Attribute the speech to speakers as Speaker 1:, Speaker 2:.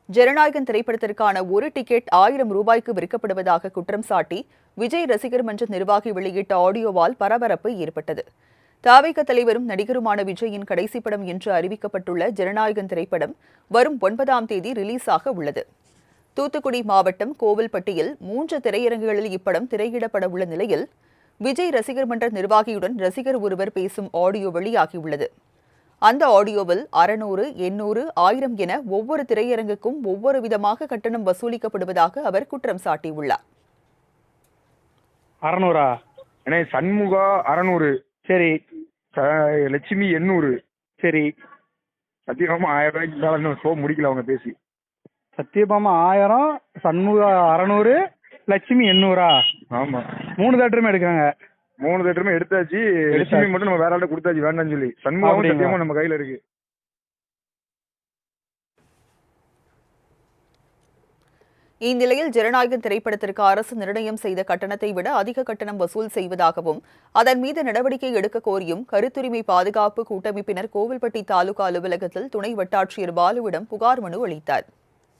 Speaker 1: ஜனநாயகன் திரைப்படத்திற்கான ஒரு டிக்கெட் 1000 ரூபாய்க்கு விற்கப்படுவதாக குற்றம் சாட்டி விஜய் ரசிகர் மன்ற நிர்வாகி வெளியிட்ட ஆடியோவால் பரபரப்பு ஏற்பட்டது. தவிக தலைவரும் நடிகருமான விஜயின் கடைசி படம் என்று அறிவிக்கப்பட்டுள்ள ஜனநாயகன் திரைப்படம் வரும் 9ஆம் தேதி ரிலீஸ் ஆக உள்ளது. தூத்துக்குடி மாவட்டம் கோவில்பட்டியில் 3 திரையரங்குகளில் இப்படம் திரையிடப்பட உள்ள நிலையில் விஜய் ரசிகர் மன்ற நிர்வாகியுடன் ரசிகர் ஒருவர் பேசும் ஆடியோ வெளியாகியுள்ளது. அந்த ஆடியோவில் 600, 800, 1000 என ஒவ்வொரு திரையரங்குக்கும் ஒவ்வொரு விதமாக கட்டணம் வசூலிக்கப்படுவதாக அவர் குற்றம் சாட்டியுள்ளார்.
Speaker 2: 600
Speaker 3: ஏன்னா சண்முகா 600,
Speaker 2: சரி
Speaker 3: லட்சுமி 800,
Speaker 2: சரி.
Speaker 3: சத்தியகாமா 1000 ரூபாய்க்கு மேல இன்னும் ஷோ முடிக்கல அவங்க பேசி.
Speaker 2: சத்யபாமா 1000, சண்முகா 600, லட்சுமி 800.
Speaker 3: ஆமா
Speaker 2: 3 தேட்டருமே எடுக்கிறாங்க.
Speaker 3: 3 தேட்டருமே எடுத்தாச்சு. லட்சுமி மட்டும் நம்ம வேற ஆள்கிட்ட கொடுத்தாச்சு வேண்டாம்னு சொல்லி. சண்முகாவும் சத்தியமா நம்ம கையில இருக்கு.
Speaker 1: இந்நிலையில் ஜனநாயகன் திரைப்படத்திற்கு அரசு நிர்ணயம் செய்த கட்டணத்தை விட அதிக கட்டணம் வசூல் செய்வதாகவும் அதன் மீது நடவடிக்கை எடுக்க கோரியும் கருத்துரிமை பாதுகாப்பு கூட்டமைப்பினர் கோவில்பட்டி தாலுகா அலுவலகத்தில் துணை வட்டாட்சியர் பாலுவிடம் புகார் மனு அளித்தார்.